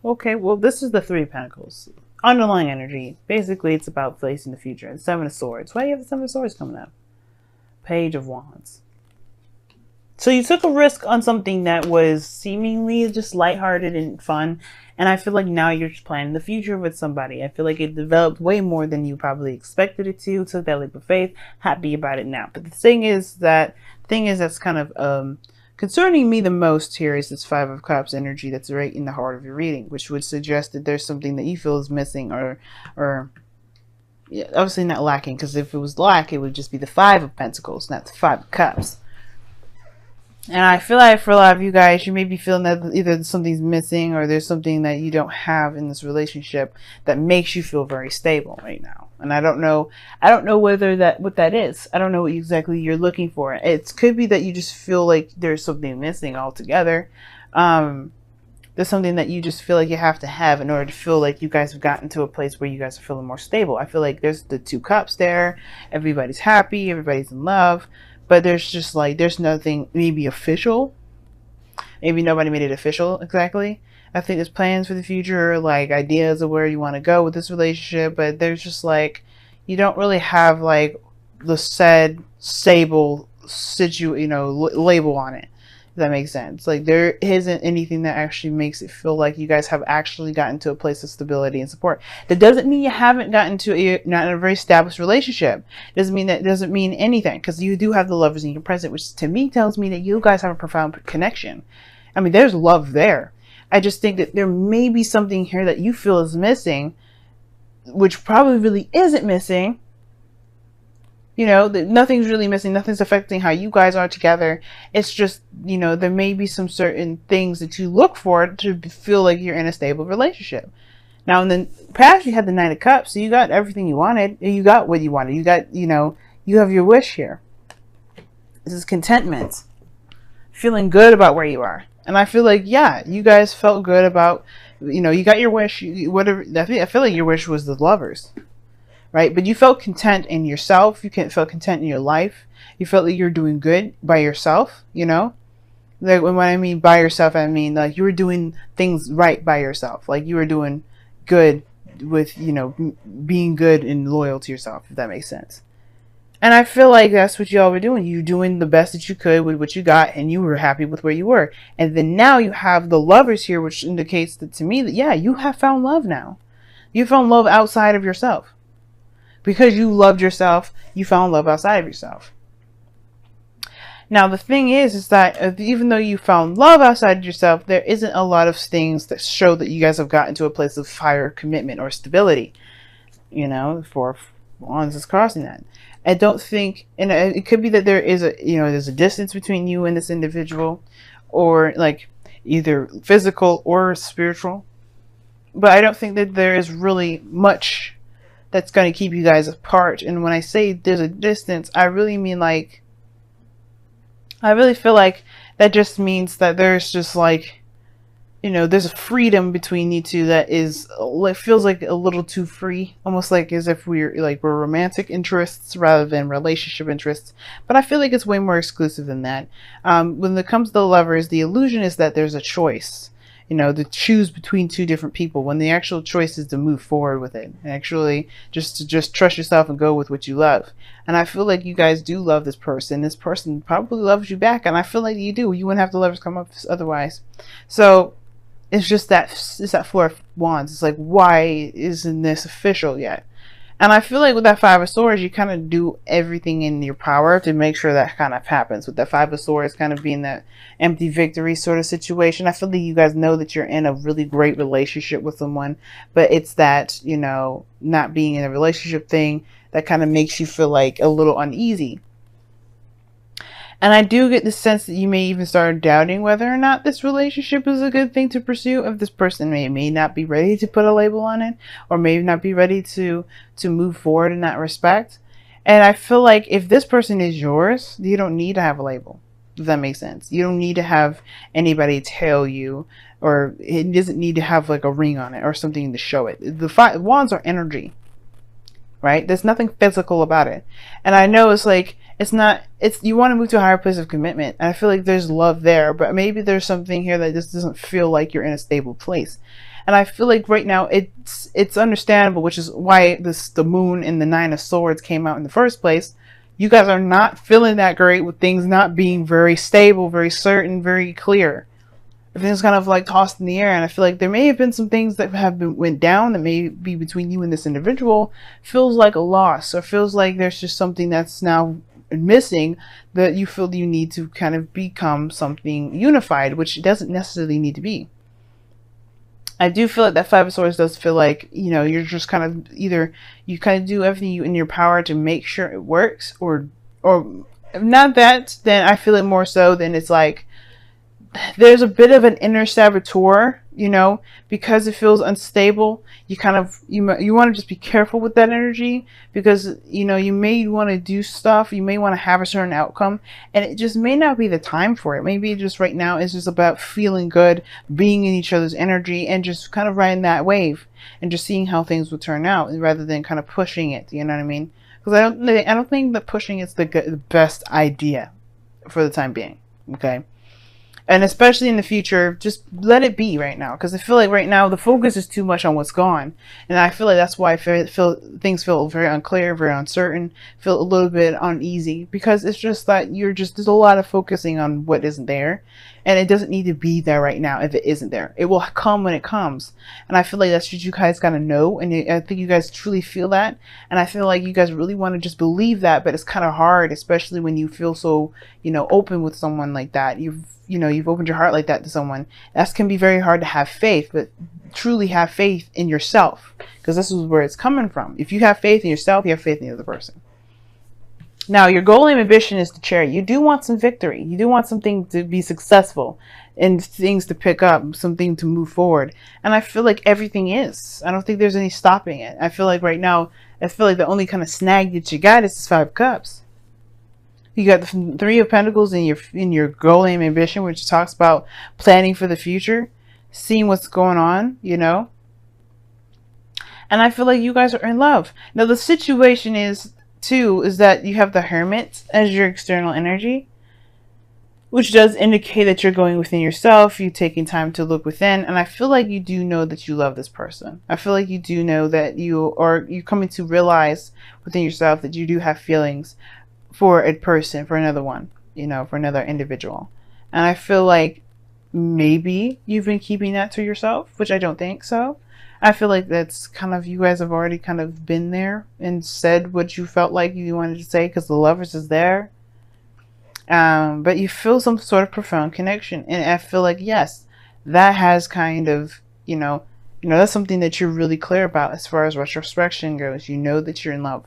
Okay, well, this is the Three of Pentacles. Underlying energy. Basically, it's about facing the future. And Seven of Swords. Why do you have the Seven of Swords coming up? Page of Wands. So you took a risk on something that was seemingly just lighthearted and fun. And I feel like now you're just planning the future with somebody. I feel like it developed way more than you probably expected it to. Took that leap of faith. Happy about it now. But the thing is that's kind of concerning me the most here is this Five of Cups energy that's right in the heart of your reading, which would suggest that there's something that you feel is missing or yeah, obviously not lacking, because if it was lack, it would just be the Five of Pentacles, not the Five of Cups. And I feel like for a lot of you guys, you may be feeling that either something's missing or there's something that you don't have in this relationship that makes you feel very stable right now. And I don't know whether what that is. I don't know what exactly you're looking for. It could be that you just feel like there's something missing altogether. There's something that you just feel like you have to have in order to feel like you guys have gotten to a place where you guys are feeling more stable. I feel like there's the Two Cups there. Everybody's happy. Everybody's in love. But there's just like, there's nothing maybe official. Maybe nobody made it official exactly. I think there's plans for the future, like ideas of where you want to go with this relationship. But there's just like, you don't really have like the said stable label on it. If that makes sense. Like there isn't anything that actually makes it feel like you guys have actually gotten to a place of stability and support. That doesn't mean you haven't gotten to not in a very established relationship. Doesn't mean anything, because you do have the Lovers in your present, which to me tells me that you guys have a profound connection. I mean, there's love there. I just think that there may be something here that you feel is missing, which probably really isn't missing. You know, nothing's really missing. Nothing's affecting how you guys are together. It's just, you know, there may be some certain things that you look for to feel like you're in a stable relationship. Now, in the past, you had the Nine of Cups, so you got everything you wanted. You got what you wanted. You got, you know, you have your wish here. This is contentment. Feeling good about where you are. And I feel like, yeah, you guys felt good about, you know, you got your wish. Whatever. I feel like your wish was the Lovers. Right? But you felt content in yourself. You felt content in your life. You felt like you're doing good by yourself, you know? Like when I mean by yourself, I mean like you were doing things right by yourself. Like you were doing good with, you know, being good and loyal to yourself, if that makes sense. And I feel like that's what y'all were doing. You were doing the best that you could with what you got, and you were happy with where you were. And then now you have the Lovers here, which indicates that to me that, yeah, you have found love now. You found love outside of yourself. Because you loved yourself, you found love outside of yourself. Now, the thing is that even though you found love outside of yourself, there isn't a lot of things that show that you guys have gotten to a place of higher commitment or stability. You know, for Wands is crossing that. I don't think, and it could be that there is there's a distance between you and this individual, or like either physical or spiritual. But I don't think that there is really much that's going to keep you guys apart. And when I say there's a distance, I really mean like, I really feel like that just means that there's just like, you know, there's a freedom between you two that is, it feels like a little too free, almost like as if we're romantic interests rather than relationship interests. But I feel like it's way more exclusive than that. When it comes to the Lovers, the illusion is that there's a choice. You know, to choose between two different people, when the actual choice is to move forward with it and actually just trust yourself and go with what you love. And I feel like you guys do love this person. This person probably loves you back, and I feel like you do. You wouldn't have the Lovers come up otherwise. So it's just that Four of Wands. It's like, why isn't this official yet? And I feel like with that Five of Swords, you kind of do everything in your power to make sure that kind of happens. With that Five of Swords kind of being that empty victory sort of situation. I feel like you guys know that you're in a really great relationship with someone, but it's that, you know, not being in a relationship thing that kind of makes you feel like a little uneasy. And I do get the sense that you may even start doubting whether or not this relationship is a good thing to pursue. If this person may not be ready to put a label on it, or may not be ready to move forward in that respect. And I feel like if this person is yours, you don't need to have a label. If that makes sense. You don't need to have anybody tell you, or it doesn't need to have like a ring on it or something to show it. The Wands are energy. Right? There's nothing physical about it. And I know it's like, it's you want to move to a higher place of commitment. And I feel like there's love there, but maybe there's something here that just doesn't feel like you're in a stable place. And I feel like right now it's understandable, which is why the moon and the Nine of Swords came out in the first place. You guys are not feeling that great with things not being very stable, very certain, very clear. Everything's kind of like tossed in the air, and I feel like there may have been some things that went down that may be between you and this individual. Feels like a loss, or feels like there's just something that's now missing that you feel you need to kind of become something unified, which it doesn't necessarily need to be. I do feel like that Five of Swords does feel like, you know, you're just kind of either you kind of do everything in your power to make sure it works, or if not that, then I feel it more so than it's like there's a bit of an inner saboteur, you know, because it feels unstable. You kind of you want to just be careful with that energy, because you know you may want to do stuff, you may want to have a certain outcome, and it just may not be the time for it. Maybe just right now it's just about feeling good, being in each other's energy, and just kind of riding that wave and just seeing how things will turn out, rather than kind of pushing it. You know what I mean? Because I don't think that pushing is the best idea for the time being. Okay. And especially in the future, just let it be right now. Because I feel like right now the focus is too much on what's gone. And I feel like that's why things feel very unclear, very uncertain, feel a little bit uneasy. Because it's just that there's a lot of focusing on what isn't there. And it doesn't need to be there right now if it isn't there. It will come when it comes. And I feel like that's what you guys gotta know. And I think you guys truly feel that. And I feel like you guys really want to just believe that. But it's kind of hard, especially when you feel so, you know, open with someone like that. You've opened your heart like that to someone. That can be very hard to have faith, but truly have faith in yourself, because this is where it's coming from. If you have faith in yourself, you have faith in the other person. Now, your goal and ambition is the Chariot. You do want some victory. You do want something to be successful and things to pick up, something to move forward. And I feel like everything is. I don't think there's any stopping it. I feel like right now, the only kind of snag that you got is this Five of Cups. You got the Three of Pentacles in your goal and ambition, which talks about planning for the future, seeing what's going on, you know. And I feel like you guys are in love. Now the situation is that you have the Hermit as your external energy, which does indicate that you're going within yourself, you taking time to look within. And I feel like you do know that you love this person. I feel like you do know that you're coming to realize within yourself that you do have feelings for a person, for another one, you know, for another individual. And I feel like maybe you've been keeping that to yourself, which I don't think so. I feel like that's kind of, you guys have already kind of been there and said what you felt like you wanted to say, because the Lovers is there. But you feel some sort of profound connection. And I feel like, yes, that has kind of, you know, that's something that you're really clear about as far as retrospection goes. You know that you're in love.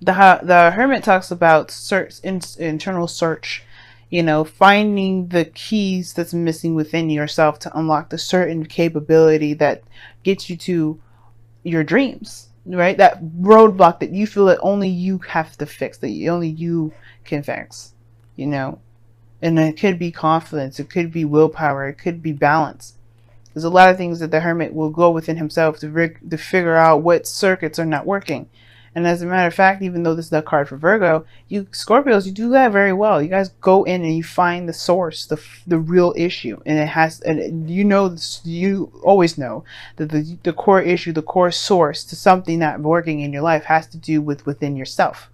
The Hermit talks about internal search, you know, finding the keys that's missing within yourself to unlock the certain capability that gets you to your dreams, right? That roadblock that you feel that only you have to fix, that only you can fix, you know. And it could be confidence, it could be willpower, it could be balance. There's a lot of things that the Hermit will go within himself to figure out what circuits are not working. And as a matter of fact, even though this is a card for Virgo, you Scorpios, you do that very well. You guys go in and you find the source, the real issue. And it has, and you know, you always know that the core issue, the core source to something not working in your life has to do with within yourself.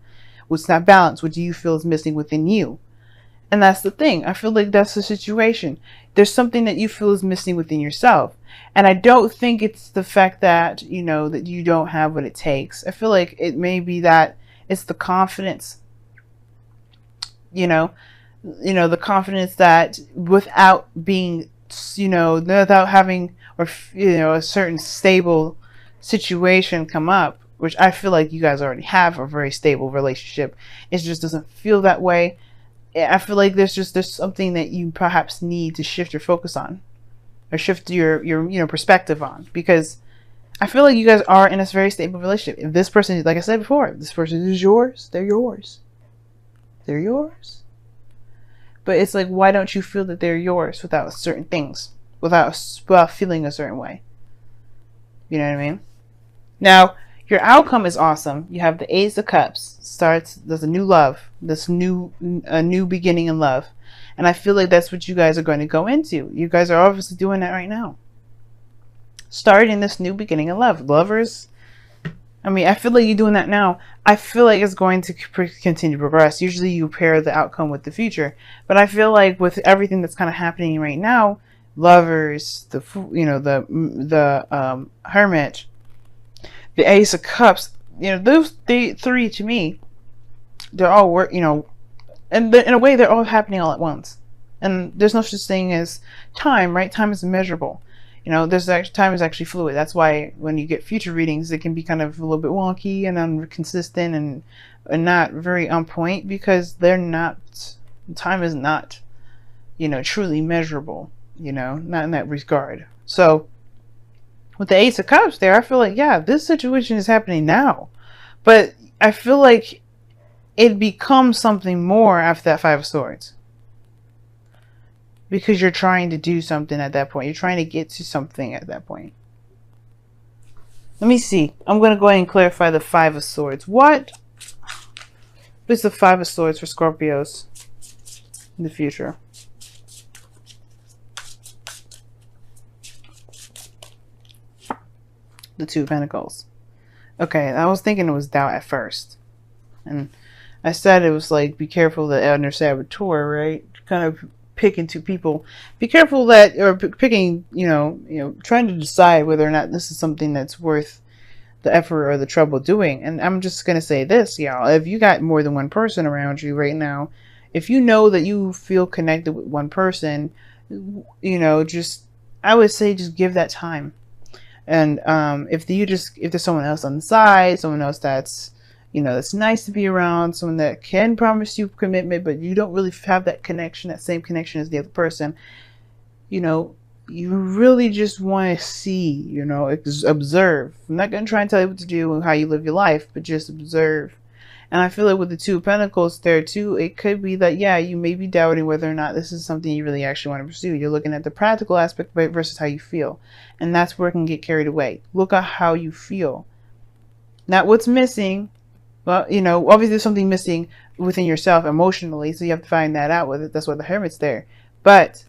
What's not balanced? What do you feel is missing within you? And that's the thing. I feel like that's the situation. There's something that you feel is missing within yourself. And I don't think it's the fact that, you know, that you don't have what it takes. I feel like it may be that it's the confidence, you know, the confidence that without being, you know, without having, or, you know, a certain stable situation come up, which I feel like you guys already have a very stable relationship. It just doesn't feel that way. I feel like there's something that you perhaps need to shift your focus on, or shift your you know, perspective on, because I feel like you guys are in a very stable relationship. If this person, like I said before, if this person is yours, they're yours. They're yours. But it's like, why don't you feel that they're yours without certain things, without feeling a certain way? You know what I mean? Now, Your outcome is awesome. You have the Ace of Cups. There's a new love. A new beginning in love. And I feel like that's what you guys are going to go into. You guys are obviously doing that right now. Starting this new beginning in love. Lovers, I mean, I feel like you're doing that now. I feel like it's going to continue to progress. Usually you pair the outcome with the future. But I feel like with everything that's kind of happening right now, Lovers, the Hermit, the Ace of Cups, those three to me, they're all and in a way they're all happening all at once. And there's no such thing as time, right? Time is immeasurable. Time is actually fluid. That's why when you get future readings, it can be kind of a little bit wonky and inconsistent and not very on point, because time is not, truly measurable, not in that regard. So with the Ace of Cups there, I feel like, yeah, this situation is happening now. But I feel like it becomes something more after that Five of Swords. Because you're trying to do something at that point. You're trying to get to something at that point. Let me see. I'm going to go ahead and clarify the Five of Swords. What is the Five of Swords for Scorpios in the future? The Two of Pentacles. Okay, I was thinking it was doubt at first. And I said it was like, be careful the elder saboteur, right? Kind of picking two people. Be careful that, or picking, trying to decide whether or not this is something that's worth the effort or the trouble doing. And I'm just going to say this, y'all. If you got more than one person around you right now, if you know that you feel connected with one person, I would say just give that time. And if there's someone else on the side, someone else that's it's nice to be around, someone that can promise you commitment, but you don't really have that connection, that same connection as the other person. You really just want to see, observe. I'm not going to try and tell you what to do and how you live your life, but just observe. And I feel like with the Two of Pentacles there too, it could be that, yeah, you may be doubting whether or not this is something you really actually want to pursue. You're looking at the practical aspect versus how you feel. And that's where it can get carried away. Look at how you feel. Not what's missing. Well, obviously there's something missing within yourself emotionally, so you have to find that out with it. That's why the Hermit's there. But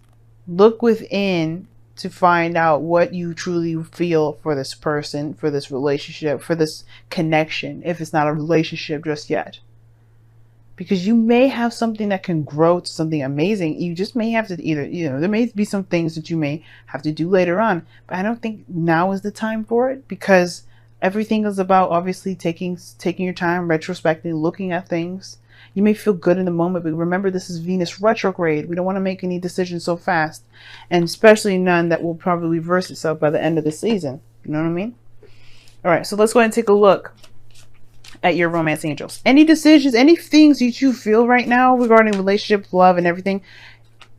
look within to find out what you truly feel for this person, for this relationship, for this connection, if it's not a relationship just yet. Because you may have something that can grow to something amazing. You just may have to either, there may be some things that you may have to do later on. But I don't think now is the time for it, because everything is about obviously taking your time, retrospecting, looking at things. You may feel good in the moment, but remember, this is Venus retrograde. We don't want to make any decisions so fast, and especially none that will probably reverse itself by the end of the season. You know what I mean? All right, so let's go ahead and take a look at your romance angels. Any decisions, any things that you feel right now regarding relationships, love, and everything.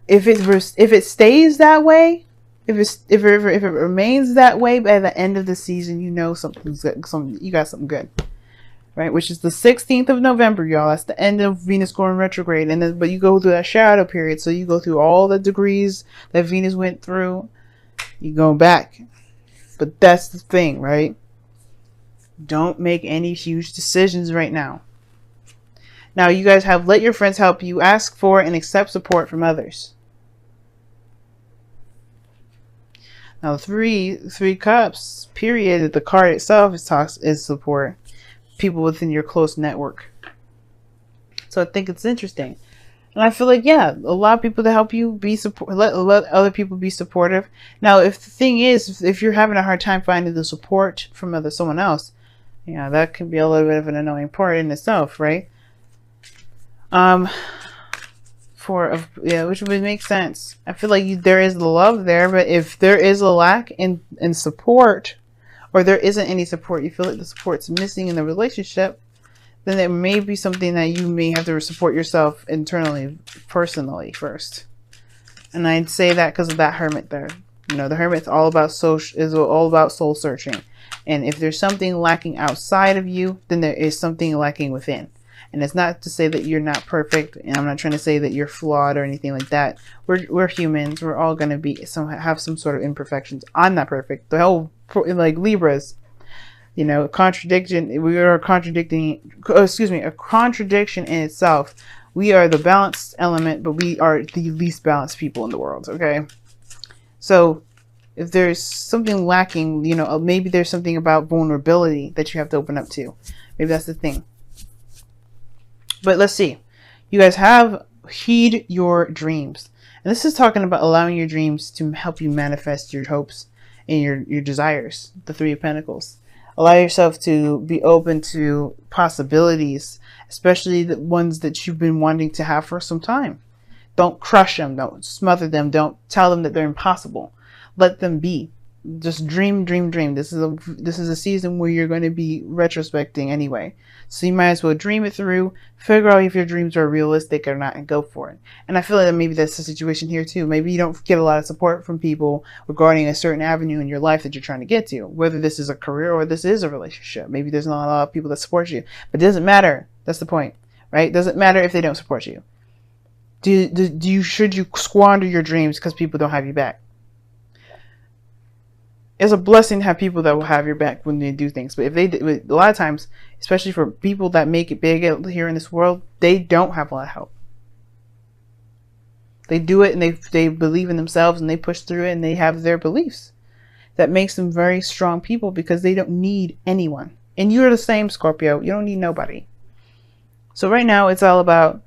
If it stays that way, if it remains that way by the end of the season, something's good. You got something good, right? Which is the 16th of November, y'all. That's the end of Venus going retrograde, but you go through that shadow period. So you go through all the degrees that Venus went through. You go back, but that's the thing, right? Don't make any huge decisions right now. Now you guys have let your friends help you. Ask for and accept support from others. Now, three cups, period, the card itself is support. People within your close network. So I think it's interesting. And I feel like, yeah, a lot of people to help you be let other people be supportive. Now, if the thing is, if you're having a hard time finding the support from someone else, that can be a little bit of an annoying part in itself, right? Which would make sense. I feel like there is the love there, but if there is a lack in support, or there isn't any support, you feel like the support's missing in the relationship, then there may be something that you may have to support yourself internally, personally first. And I'd say that because of that Hermit there. The Hermit's all about soul searching. And if there's something lacking outside of you, then there is something lacking within. And it's not to say that you're not perfect, and I'm not trying to say that you're flawed or anything like that. We're humans. We're all gonna have some sort of imperfections. I'm not perfect. The whole, like Libras, You know, contradiction. We are contradicting. Excuse me, a contradiction in itself. We are the balanced element, but we are the least balanced people in the world. Okay, so if there's something lacking, you know, maybe there's something about vulnerability that you have to open up to. Maybe that's the thing. But let's see. You guys have heed your dreams. And this is talking about allowing your dreams to help you manifest your hopes and your desires. The Three of Pentacles. Allow yourself to be open to possibilities, especially the ones that you've been wanting to have for some time. Don't crush them. Don't smother them. Don't tell them that they're impossible. Let them be. Just dream, dream, dream. This is a season where you're going to be retrospecting anyway. So you might as well dream it through, figure out if your dreams are realistic or not, and go for it. And I feel like maybe that's the situation here too. Maybe you don't get a lot of support from people regarding a certain avenue in your life that you're trying to get to, whether this is a career or this is a relationship. Maybe there's not a lot of people that support you, but it doesn't matter. That's the point, right? It doesn't matter if they don't support you. Should you squander your dreams because people don't have you back? It's a blessing to have people that will have your back when they do things. But if they, a lot of times, especially for people that make it big here in this world, they don't have a lot of help. They do it and they believe in themselves and they push through it and they have their beliefs. That makes them very strong people because they don't need anyone. And you're the same, Scorpio. You don't need nobody. So right now it's all about,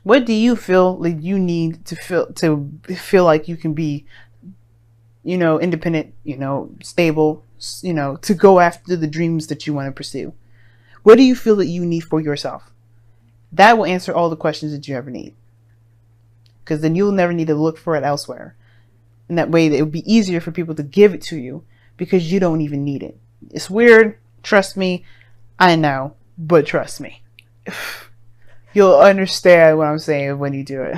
what do you feel like you need to feel like you can be, you know, independent, you know, stable, you know, to go after the dreams that you want to pursue? What do you feel that you need for yourself? That will answer all the questions that you ever need. Because then you'll never need to look for it elsewhere. And that way it would be easier for people to give it to you because you don't even need it. It's weird. Trust me. I know. But trust me. You'll understand what I'm saying when you do it.